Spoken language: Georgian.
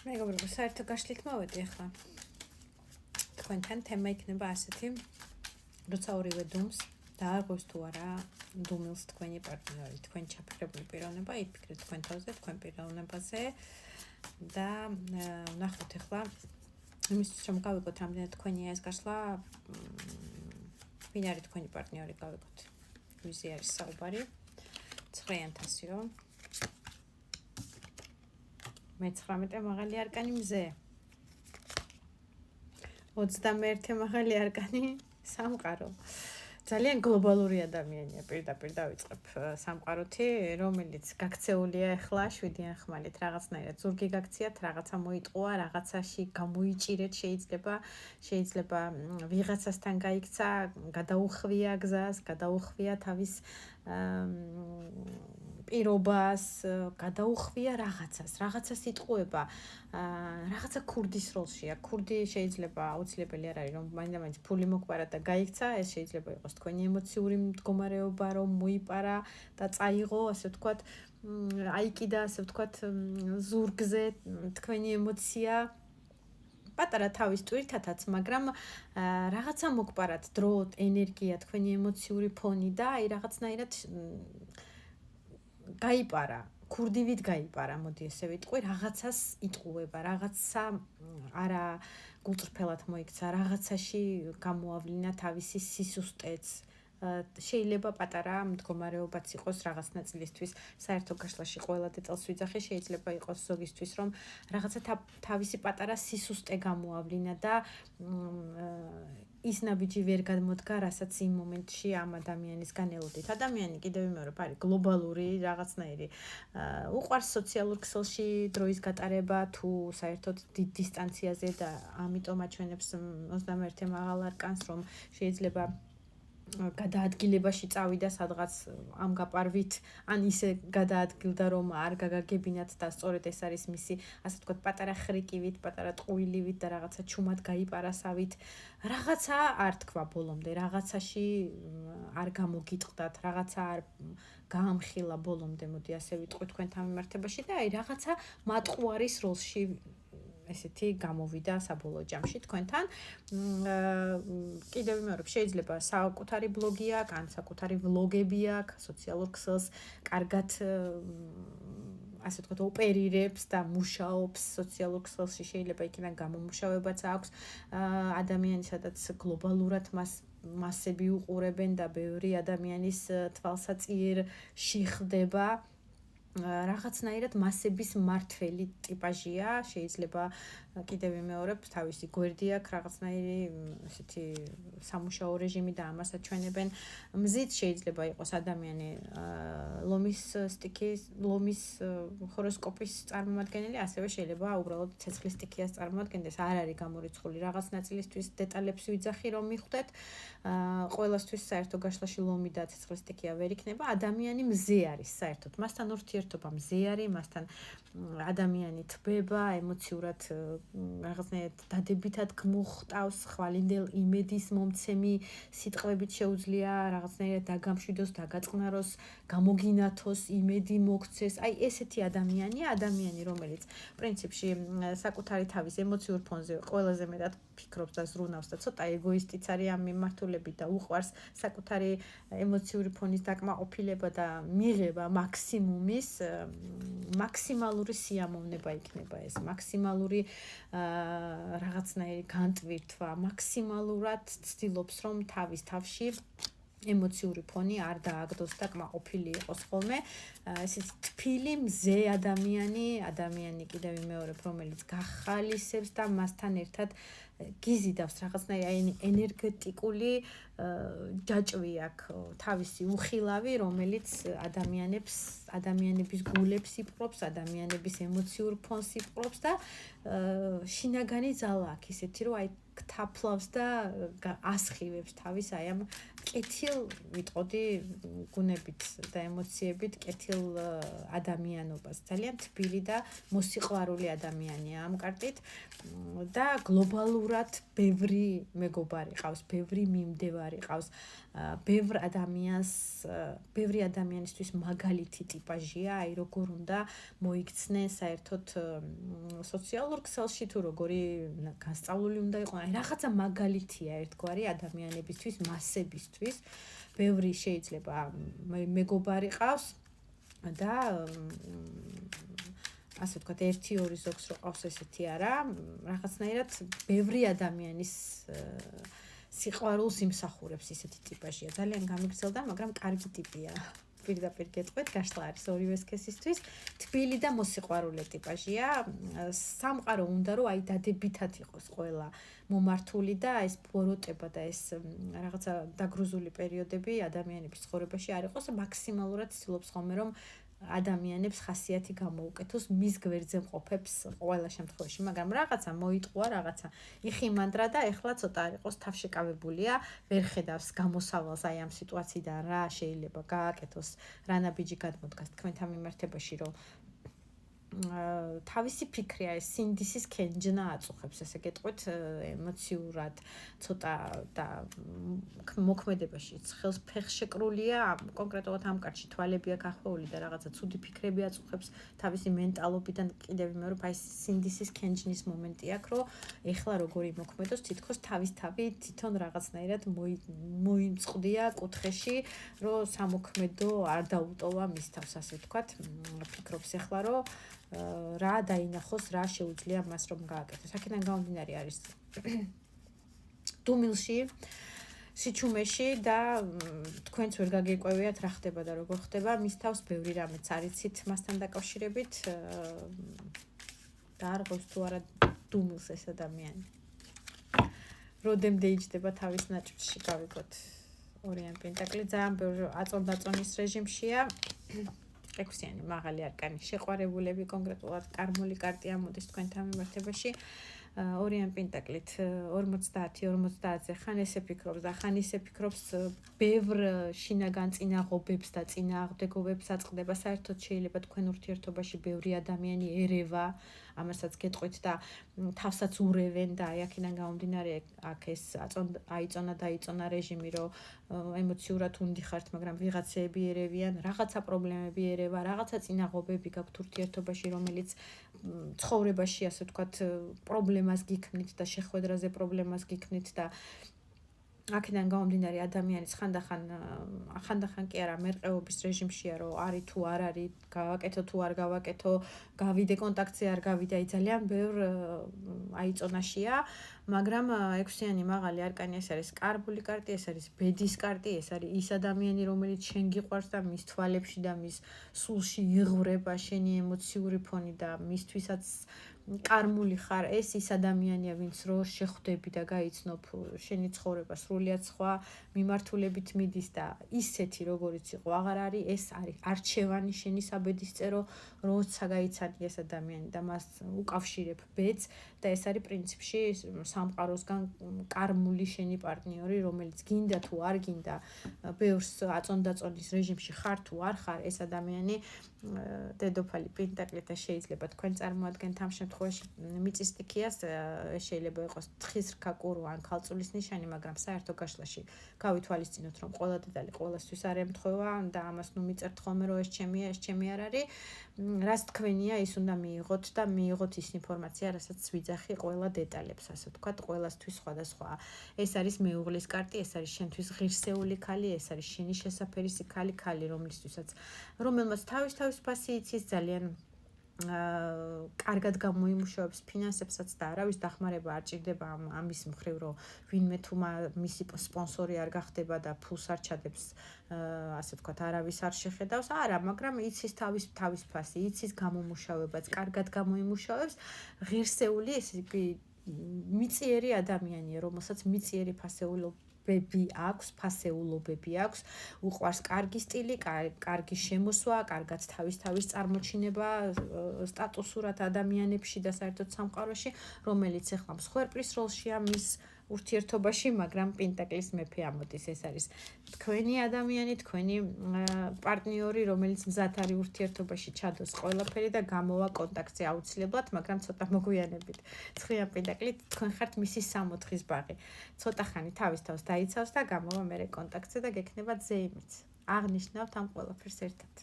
მეგობრებო, საერთო გაშლით მოვედი ახლა. თქვენთან თემა იქნება ასეთი, როცა ორივე დუმს დააღვევს თუ არა დუმილს თქვენი პარტნიორი, თქვენ ჩაფიქრებული პიროვნება, იფიქრეთ თქვენ თავზე, თქვენ პიროვნებაზე და ვნახოთ ახლა იმისთვის რომ გავიგოთ რამდენად თქვენია ეს გაშლა, ვინ არის თქვენი პარტნიორი, გავიგოთ. ვიზე არის საუბარი? 9,000-ო. მე-19 მაღალი არკანი მზე. 21 მაღალი არკანი სამყარო. ძალიან გლობალური ადამიანია, პირდაპირ დავიწყებ სამყაროთი, რომელიც გაქცეულია ახლა 7-იან ხმალით, რაღაცნაირად ზურგი გაქციათ, რაღაცა მოიტყუა, რაღაცაში გამოიჭირეთ, შეიძლება ვიღაცასთან გაიქცა, გადაუხვია გზას, გადაუხვია თავის პირობას, გადაუხვია რაღაცას იტყუება, რაღაცა ქურდის როლშია. ქურდი შეიძლება აუცილებელი არ არის, რომ მაინდა-მაინც ფული მოგვარა და გაიქცა, ეს შეიძლება იყოს თქვენი ემოციური მდგომარეობა, რომ მოიპარა და წაიღო, ასე ვთქვათ, აიკიდა, ასე ვთქვათ, ზურგზე თქვენი ემოცია. პატარა თავის ტვირთათაც, მაგრამ რაღაცა მოგპარათ დრო, ენერგია, თქვენი ემოციური ფონი და აი რაღაცნაირად გაიპარა, ქურდივით გაიპარა, მოდი ესე ვიტყვი, რაღაცას იტყუება, რაღაცა არა გულწრფელად მოიქცა, რაღაცაში გამოავლინა თავისი სისუსტეც. შეიძლება პატარა მდგომარეობაც იყოს რაღაც ნაწილისთვის, საერთო გაშლაში ყველა დეტალს ვიძახი, შეიძლება იყოს ზოგისთვის, რომ რაღაცა თავისი პატარა სისუსტე გამოავლინა და ის ნაბიჯი ვერ გამოდგა, რასაც იმ მომენტში ამ ადამიანისგან ელოდით. ადამიანი კიდევ ვიმეორებ, არის გლობალური რაღაცნაირი. უყვარს სოციალურ ქსელში დროის გატარება თუ საერთოდ დიდ დისტანციაზე და ამიტომ აჩვენებს 21 მაღალ არკანს, რომ შეიძლება გადაადგილებაში წავიდა სადღაც ამ გაპარვით, ან ისე გადაადგილდა, რომ არ გაგაგებინათ და სწორედ ეს არის მისი, ასე ვთქვათ, პატარა ხრიკივით, პატარა ტყუილივით და რაღაცა ჩუმად გაიპარასავით. რაღაცა არ თქვა ბოლომდე, რაღაცაში არ გამოგიტყდათ, რაღაცა არ გაამხილა ბოლომდე, მოდი ასე ვიტყვი თქვენთან მიმართებაში და აი რაღაცა მატყუარის როლში ესეთი გამოვიდა საბოლოო ჯამში თქვენთან. კიდევ ვიმეორებ, შეიძლება საკუთარი ბლოგი აქვს, ან საკუთარი ვლოგები აქვს, სოციალურ ქსელს კარგად ასე ვთქვათ, ოპერირებს და მუშაობს სოციალურ ქსელში, შეიძლება იქიდან გამომუშავებაც აქვს. ადამიანი, სადაც გლობალურად მასები უყურებენ და ბევრი ადამიანის თვალსაწიერში ხდება. რაღაცნაირად მასების მართველი ტიპაჟია, შეიძლება კიდევ ვიმეორებ, თავისი გვერდი აქვს, რაღაცნაირი ესეთი სამუშაო რეჟიმი და ამას აჩვენებენ. მზით შეიძლება იყოს ადამიანი ლომის სტიქის, ლომის ჰოროსკოპის წარმომადგენელი, ასევე შეიძლება უბრალოდ ცეცხლის სტიქიას წარმოადგენდეს. არ არის გამორიცხული რაღაც ნაწილისთვის, დეტალებს ვიძახი, რომ მიხვდეთ. ყველასთვის საერთო გაშლაში ლომი და ცეცხლის სტიქია ვერ იქნება. ადამიანი მზე არის საერთოდ, მასთან ურთიერთობა მზე არის, მასთან ადამიანი თბება, ემოციურად რაღაცნაირად დადებითად გმოხტავს, ხვალინდელ იმედის მომცემი სიტყვებით შეუძლია რაღაცნაირად დაგამშვიდოს, დაგაწყნაროს, გამოგინათოს, იმედი მოგცეს. აი ესეთი ადამიანია, ადამიანი, რომელიც პრინციპში საკუთარი თავის ემოციურ ფონზე ყველაზე მეტად ფიქრობს და ზრუნავს და ცოტა ეგოისტიც არის ამ მიმართულებით და უყვარს საკუთარი ემოციური ფონის დაკმაყოფილება და მიღება მაქსიმუმის, მაქსიმალური სიამოვნება იქნება ეს, მაქსიმალური რაღაცნაირი განტვირთვა, მაქსიმალურად ცდილობს, რომ თავის თავში ემოციური ფონი არ დააგდოს და კმაყოფილი იყოს ხოლმე. ესეც თბილი მზე ადამიანი კიდევ ვიმეორებ, რომელიც გახალისებს და მასთან ერთად გიზიდავს რაღაცნაირი ენერგეტიკული ჯაჭვი აქვს, თავისი უხილავი, რომელიც ადამიანების გულებს იპყრობს, ადამიანების ემოციურ ფონს იპყრობს და შინაგანი ძალა აქვს ისეთი, რომ აი გთაფლავს და ასხივებს თავის აი ამ კეთილ ვიტყოდი გუნებით და ემოციებით კეთილ ადამიანობას. ძალიან თბილი და მოსიყვარული ადამიანია ამ კარტით და გლობალურად ბევრი მეგობარი ყავს, ბევრი მიმდევარი ყავს. ბევრი ადამიანისთვის მაგალითი ტიპაჟია, აი როგორ უნდა მოიქცნენ საერთოდ სოციალურ ქსელში თუ როგორი განსწავლული უნდა იყოს, აი რაღაცა მაგალითია ერთგვარი ადამიანებისთვის, მასებისთვის. ბევრი შეიძლება მეგობარი ყავს და ასე ვთქვათ, 1-2 ზოგს რო ყავს ესეთი არა, რაღაცნაირად ბევრი ადამიანის სიყვარულს იმსახურებს ისეთი ტიპაჟია. ძალიან გამიგრძელდა, მაგრამ კარგი ტიპია. პირდაპირ გეტყვით, გაშლა არის ორივე სქესისთვის. თბილი და მოსიყვარულე ტიპაჟია. სამყარო უნდა რომ აი დადებითად იყოს ყველა მომართული და ეს ბოროტება და ეს რაღაცა დაგრუზული პერიოდები ადამიანების ცხოვრებაში არ იყოს, მაქსიმალურად ცდილობს ხოლმე რომ ადამიანებს ხასიათი გამოუკეთოს მის გვერდზე მყოფებს ყველა შემთხვევაში, მაგრამ რაღაცა მოიტყვა, რაღაცა იხიმანდრა და ეხლა ცოტა არ იყოს თავშეკავებულია, ვერ ხედავს გამოსავალს აი ამ სიტუაციიდან რა შეიძლება გააკეთოს, რა ნაბიჯი გადმოდგას თქვენთან მიმართებაში, რომ თავისი ფიქრია ეს სინდისის კენჯნა აწუხებს, ესე გეტყვით, ემოციურად ცოტა და მოქმედებაში ხელს ფეხშეკრულია, კონკრეტულად ამ კაცში თვალები აქვს ახვეული და რაღაცა ცუდი ფიქრები აწუხებს თავისი მენტალობიდან კიდევ მე რომ აი სინდისის კენჯნის მომენტი აქვს, რომ ეხლა როგორი მოქმედოს, თითქოს თავი თვითონ რაღაცნაირად მოიმწყდია კუთხეში, რომ სამოქმედო არ დაუტოვა მის თავს, ასე ვთქვათ, ფიქრობს ეხლა რომ რა დაინახოს, რა შეუძლია მას რომ გააკეთოს. აქედან გამომდინარე არის დუმილში, სიჩუმეში და თქვენც ვერ გაგიკვევიათ რა ხდება და როგორ ხდება, მის თავს ბევრი რამეც არიცით მასთან დაკავშირებით და არ ყავს თუ არა დუმილს ეს ადამიანი. როდემდე იჯდება თავის ნაჭრში, გავიგოთ. ორიან პენტაკლი ძალიან ბევრი აწონ-დაწონის რეჟიმშია. ექვსიანი მაღალი არკანი შეყვარებულები, კონკრეტულად კარმული კარტი ამოდის თქვენთან მიმართებაში. ორიან პენტაკლით 50-50-ზე ხან ესე ფიქრობს და ხან ისე ფიქრობს, ბევრ შინაგან წინაღობებს და წინააღმდეგობებს აწყდება. საერთოდ შეიძლება თქვენ ურთიერთობაში ბევრი ადამიანი ერევა, ამასაც გეტყვით და თავსაც ურევენ და აი აქედან გამომდინარე აქ ეს აიწონა რეჟიმი, რომ ემოციურად უნდი ხართ, მაგრამ ვიღაცები ერევიან, რაღაცა პრობლემები ერევა, რაღაცა წინაღობები გაქვთ ურთიერთობაში, რომელიც ცხოვრებაში, ასე ვთქვათ, პრობლემას გიქმნით და შეხვედრაზე პრობლემას გიქმნით და აქედან გამომდინარე ადამიანის ხანდახან კი არა მერყეობის რეჟიმშია, რომ არის თუ არ არის, გავაკეთო თუ არ გავაკეთო, გავიდე კონტაქტზე არ გავიდე, აი ძალიან ბევრ აიწონაშია, მაგრამ ექვსიანი მაღალი არკანი ეს არის კარბული კარტი, ეს არის ბედის კარტი, ეს არის ის ადამიანი, რომელიც შენ გიყვარს და მის თვალებში და მის სულში იღვრება შენი ემოციური ფონი და მისთვისაც კარმული ხარ, ეს ის ადამიანია, ვინც რო შეხვდები და გაიცნობ შენი ცხოვრება სრულიად სხვა მიმართულებით მიდის და ისეთი როგორიც იყო აღარ არის, ეს არის არჩევანი შენი საბედისწერო, როცა გაიცანი ეს ადამიანი და მას უკავშირებ ბედს და ეს არის პრინციპში სამყაროსგან კარმული შენი პარტნიორი, რომელიც გინდა თუ არ გინდა, ბევრს აწონ-დაწონის რეჟიმში ხარ თუ არ ხარ, ეს ადამიანი დედოფალი პენტაკლით და შეიძლება თქვენ წარმოადგენთ ამ შემთხვევაში მიწის სტიქიას, შეიძლება იყოს თხის რქა კურო ან ქალწულის ნიშანი, მაგრამ საერთო გაშლაში გავითვალისწინოთ, რომ ყველა დედალი ყველასთვის არ ემთხვევა და ამას ნუ მიწერთ ხოლმე, რომ ეს ჩემია, ეს ჩემი არ არის. რას თქვენია, ის უნდა მიიღოთ და მიიღოთ ის ინფორმაცია, რასაც ვიძახი ყველა დეტალებს, ასე ვთქვათ, ყველასთვის სხვადასხვა. ეს არის მეუღლის კარტი, ეს არის შენთვის ღირსეული ქალი, ეს არის შენი შესაფერისი ქალი, რომელმაც თავის ფასი იცის, ძალიან კარგად გამოიმუშავებს ფინანსებსაც და არავის დახმარება არ ჭირდება ამის მხრივ, რომ ვინმე თუ მისი სპონსორი არ გახდება და ფულს არ ჩადებს, ასე ვთქვათ, არავის არ შეხედავს, არა, მაგრამ იცის თავის ფასი, იცის გამომუშავებაც, კარგად გამოიმუშავებს, ღირსეული, ეს მიწიერი ადამიანია, რომელსაც მიწიერი ფასეულობები აქვს, უყვარს კარგი სტილი, კარგი შემოსვა, კარგად თავის წარმოჩინება სტატუსურად ადამიანებში და საერთოდ სამყაროში, რომელიც ეხლა მსხვერპლის როლშია მის ურთიერთობაში, მაგრამ პენტაკლის მეფე ამოდის, ეს არის თქვენი ადამიანი, თქვენი პარტნიორი, რომელიც მზად არის ურთიერთობაში ჩადოს ყველაფერი და გამოვა კონტაქტზე აუცილებლად, მაგრამ ცოტა მოგვიანებით. 9 პენტაკლით თქვენ ხართ მისი 60-ის ბაღი. ცოტა ხანი თავის თავს დაიცავს და გამოვა მერე კონტაქტზე და გექნება ძეიმიც. აღნიშნავთ ამ ყველაფერს ერთად.